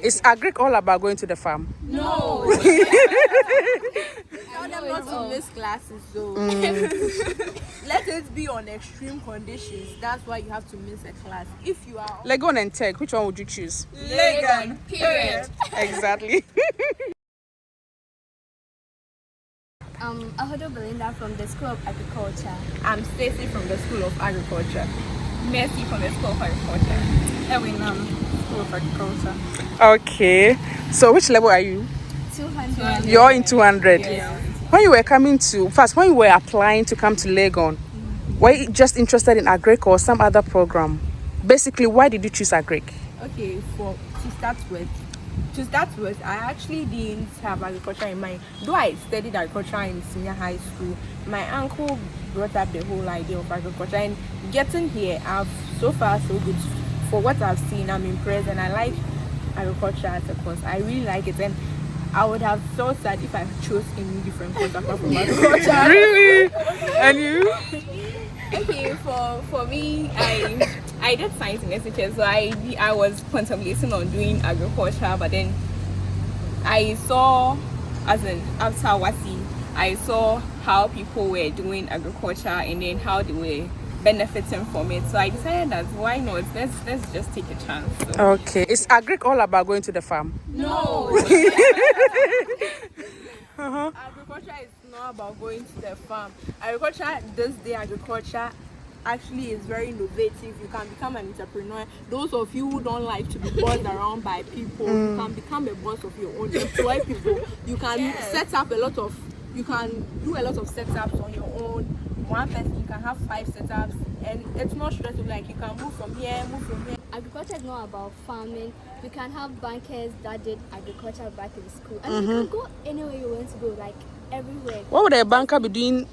Is agric all about going to the farm? No. Tell them not to miss classes, so let it be on extreme conditions. That's why you have to miss a class. If you are LEGON and tech, which one would you choose? LEGON, period. Exactly. Ahodo Belinda from the School of Agriculture. I'm Stacy from the School of Agriculture. Mercy from the School of Agriculture. Edwin, School of Agriculture. Okay. So which level are you? 200. You're in 200. Yeah. When you were when you were applying to come to LEGON, were you just interested in agric or some other program? Basically, why did you choose agric? Okay, to start with, I actually didn't have agriculture in mind. Though I studied agriculture in senior high school, my uncle brought up the whole idea of agriculture, and getting here, so far so good. For what I've seen, I'm impressed, and I like agriculture as a course. I really like it, and I would have felt sad if I chose any different course apart from agriculture. Really? And you? Okay, for me, I did science in SHS, so I was contemplating on doing agriculture, but then I saw, as in after Wasi, I saw how people were doing agriculture and then how they were benefiting from it. So I decided that why not? Let's just take a chance. So. Okay. Is agric all about going to the farm? No. Agriculture is not about going to the farm. Agriculture actually is very innovative. You can become an entrepreneur. Those of you who don't like to be bossed around by people, you can become a boss of your own. Employ people. You can you can do a lot of setups on your own. One person, you can have 5 setups, and it's not stressful. Like you can move from here. Agriculture is not about farming. You can have bankers that did agriculture back in school. And you can go anywhere you want to go, like everywhere. What would a banker be doing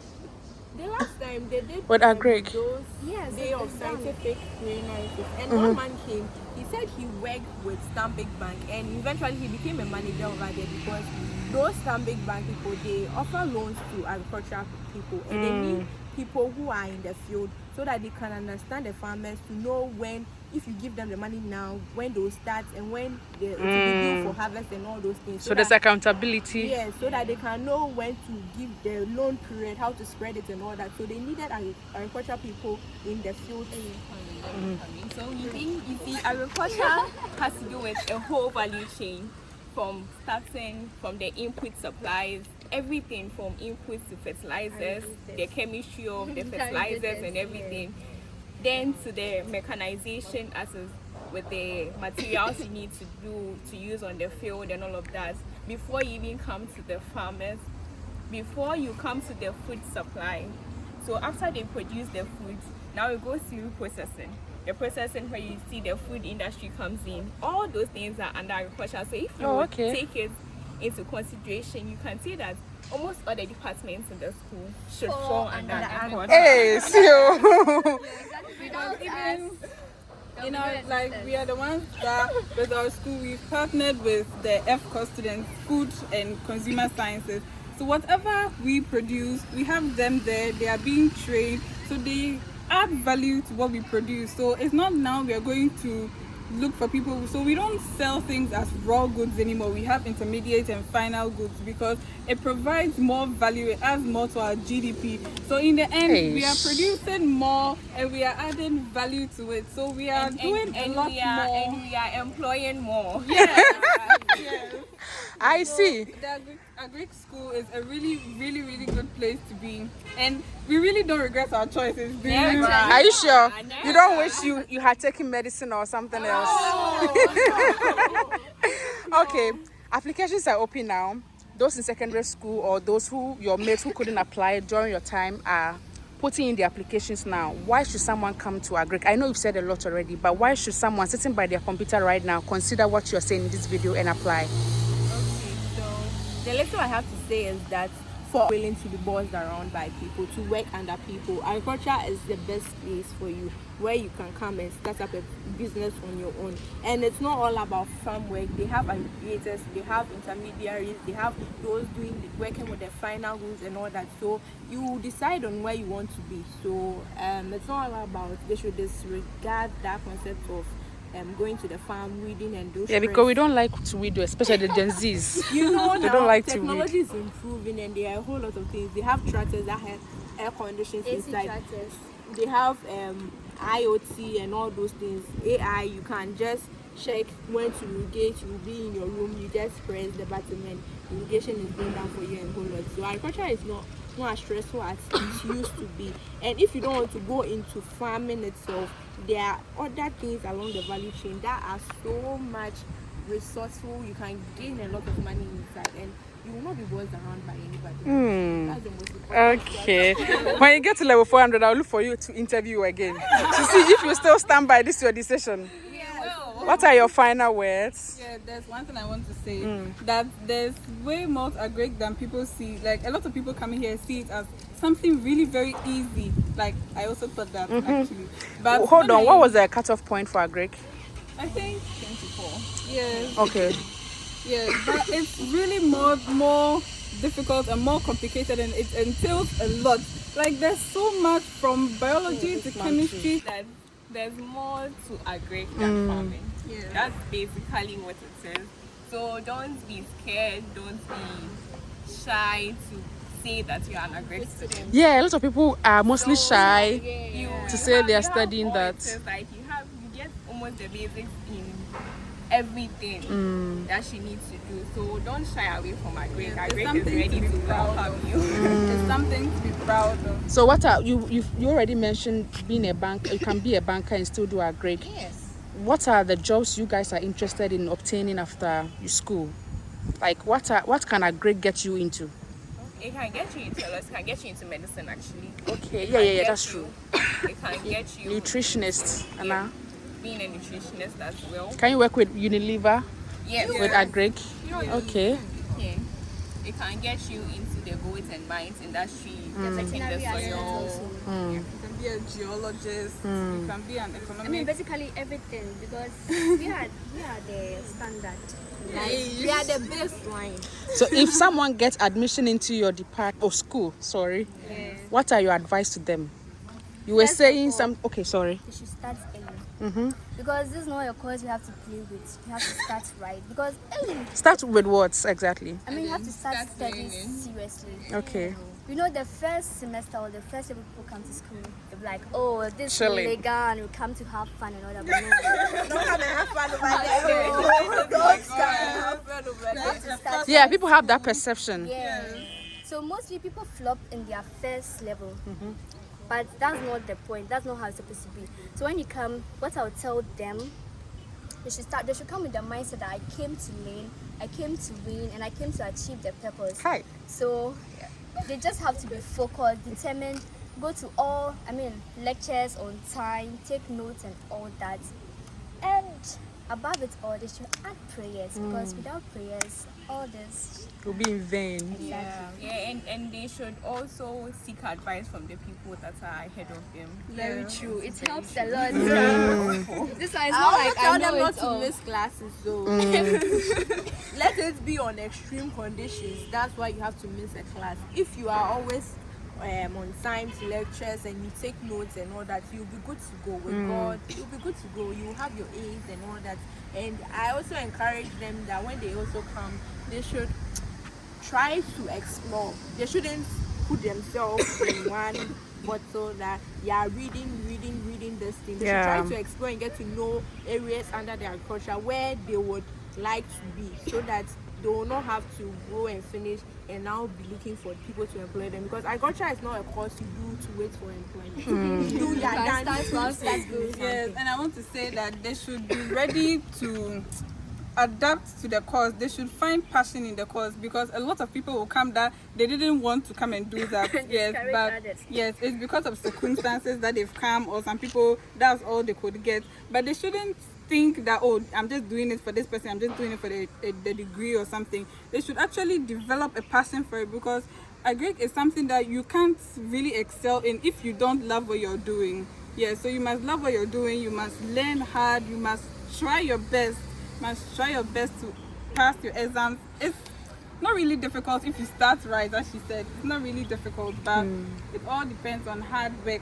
The last time they did with agric? those Yes, day of it's done. scientific analysis, and one man came. He said he worked with Stanbic Bank, and eventually he became a manager over there because those Stanbic Bank people, they offer loans to agricultural people, and they need people who are in the field so that they can understand the farmers to know when, if you give them the money now, when they'll start and when it will be due for harvest and all those things. So there's accountability. Yes, so that they can know when to give the loan period, how to spread it and all that. So they needed agricultural people in the field. So you see, agriculture has to do with a whole value chain, from starting from the input supplies, everything from inputs to fertilizers, the chemistry of the fertilizers and everything, then to the mechanization as with the materials you need to use on the field and all of that. Before you even come to the farmers, before you come to the food supply. So after they produce the food, now it goes through processing. The processing where you see the food industry comes in. All those things are under agriculture. So if you take it into consideration, you can see that almost all the departments in the school should fall under agriculture. Hey, so Like we are the ones that with our school we've partnered with the FCO students, food and consumer sciences. So whatever we produce, we have them there, they are being trained, so they add value to what we produce. So it's not now we are going to look for people, so we don't sell things as raw goods anymore. We have intermediate and final goods because it provides more value, it adds more to our GDP. So in the end, we are producing more and we are adding value to it. So we are doing a lot more. And we are employing more. Yes. Yes. I see. The agric school is a really, really, really good place to be, and we really don't regret our choices. Do you? Are you sure? You don't wish you had taken medicine or something else? Okay. Applications are open now. Those in secondary school or those your mates who couldn't apply during your time are putting in the applications now. Why should someone come to agric? I know you've said a lot already, but why should someone sitting by their computer right now consider what you're saying in this video and apply? The lesson I have to say is that for willing to be bossed around by people, to work under people, agriculture is the best place for you, where you can come and start up a business on your own. And it's not all about farm work. They have aggregators, they have intermediaries, they have those working with the final goods and all that. So you decide on where you want to be. So it's not all about, they should disregard that concept of going to the farm, weeding and those. Yeah, because we don't like to weed, especially the Gen Zs. You know, They now don't like to technology is improving and there are a whole lot of things. They have tractors that have air conditions AC inside. tractors. They have IoT and all those things. AI, you can just check when to irrigate. You'll be in your room, you just press the button and irrigation is being done for you and whole lot. So agriculture is not as stressful as it used to be. And if you don't want to go into farming itself, there are other things along the value chain that are so much resourceful. You can gain a lot of money inside and you will not be bossed around by anybody. That's the most important. Okay. When you get to level 400, I'll look for you to interview again to see if you still stand by this your decision. What are your final words? Yeah, there's one thing I want to say, that there's way more to agric than people see. Like, a lot of people coming here see it as something really very easy. Like, I also thought that actually. But Hold on, what was the cutoff point for agric? I think 24. Yeah. Okay. Yeah, but it's really more difficult and more complicated, and it entails a lot. Like, there's so much from biology to chemistry. That there's more to agric than farming. Yeah. That's basically what it says. So don't be scared, don't be shy to say that you're an agric student. Yeah, a lot of people are mostly shy You to say they are you have studying all that. it says, like you get almost the basics in everything that she needs to do. So don't shy away from agric. Yeah, it's Agric is something ready to be to proud welcome of. you. It's something to be proud of. So what are you already mentioned being a banker. You can be a banker and still do agric. Yes. What are the jobs you guys are interested in obtaining after your school? Like what can agric get you into? It can get you into it can get you into medicine actually. Okay, It yeah, can get that's you- true. It can get you Nutritionist, Anna. being a nutritionist as well. Can you work with Unilever Yes. with agric? Okay. Yeah. It can get you into the goats and mines industry, protecting the Veterinary assistant soil. also. You can be a geologist, you can be an economist. I mean, basically everything, because we are the standard. Like, We are the baseline. So if someone gets admission into your department or school, what are your advice to them? You were First of saying all, some. Okay, sorry. you should start early. Because this is not your course you have to play with. You have to start right. Because early, Start with what exactly? I mean, you have to start Start studying learning. seriously. Okay. You know, the first semester or the first year people come to school, they're like, oh, this is Chilling. LEGON, we come to have fun and all that. But no, Don't come and have fun over there. Don't come and have fun over you have to start. Yeah, people have that perception. Yeah. So mostly people flop in their first level. But that's not the point. That's not how it's supposed to be. So when you come, what I'll tell them, they should come with the mindset that I came to learn, I came to win, and I came to achieve the purpose. Hi. So they just have to be focused, determined, go to all, lectures on time, take notes and all that. And above it all, they should add prayers, because without prayers, all this. It will be in vain. Exactly. Yeah, and they should also seek advice from the people that are ahead of them. Very true. It helps a lot. This one is I not also like I tell know them not it to all. miss classes though. Let it be on extreme conditions. That's why you have to miss a class. If you are always on time to lectures and you take notes and all that, you'll be good to go with God. You'll be good to go. You have your A's and all that. And I also encourage them that when they also come, they should try to explore. They shouldn't put themselves in one bottle that reading this thing. They should try to explore and get to know areas under the agriculture where they would like to be, so that they will not have to go and finish and now be looking for people to employ them, because agriculture is not a course you do to wait for employment. You do your dance. That's good. Yes, and I want to say that they should be ready to adapt to the course. They should find passion in the course, because a lot of people will come that they didn't want to come and do that. Yes, Discourage but others. yes, it's because of circumstances that they've come, or some people that's all they could get. But they shouldn't think that, oh, I'm just doing it for this person, I'm just doing it for the degree or something. They should actually develop a passion for it, because agric is something that you can't really excel in if you don't love what you're doing. Yeah, so you must love what you're doing, you must learn hard, you must try your best, to pass your exams. It's not really difficult if you start right, as she said. It's not really difficult, but it all depends on hard work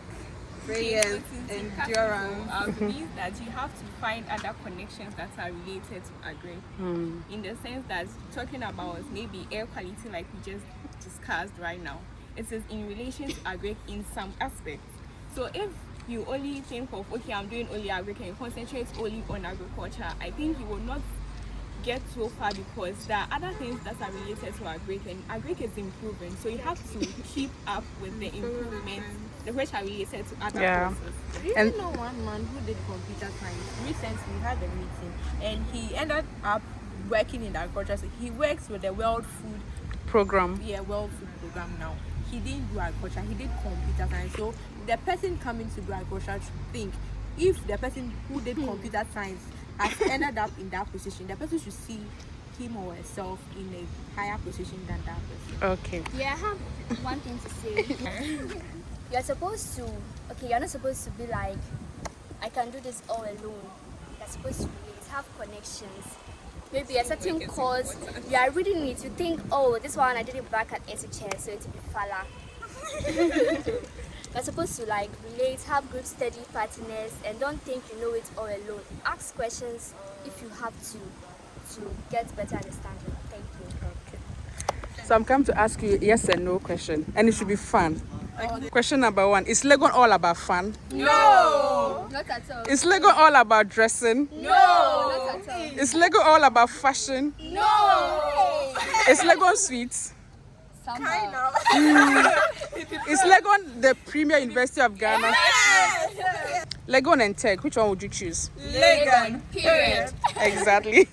prayers, endurance. I believe that you have to find other connections that are related to agri. In the sense that talking about maybe air quality, like we just discussed right now, it is in relation to agri in some aspects. So if you only think of, okay, I'm doing only agri and you concentrate only on agriculture, I think you will not get so far, because there are other things that are related to agric, and agric is improving, so you have to keep up with the improvements which are related to other courses. Do you know one man who did computer science? Recently we had a meeting and he ended up working in agriculture. So he works with the World Food Program. Yeah, World Food Program now. He didn't do agriculture, he did computer science. So the person coming to do agriculture should think, if the person who did computer science has ended up in that position, the person should see him or herself in a higher position than that person. Okay. Yeah, I have one thing to say. You're supposed to, okay, you're not supposed to be like, I can do this all alone. You're supposed to relate, have connections. Maybe a certain course, you are reading it, you think, oh, this one I did it back at SHS, so it will be falla. You're supposed to like relate, have group study partners, and don't think you know it all alone. Ask questions if you have to get better understanding. Thank you. Okay. So I'm come to ask you yes and no question, and it should be fun. Question number 1: is LEGON all about fun? No! Not at all. Is LEGON all about dressing? No! Not at all. Is LEGON all about fashion? No! Is LEGON sweet? Kind of. Is LEGON the premier university of Ghana? Yes. LEGON and tech, which one would you choose? LEGON. Period. Exactly.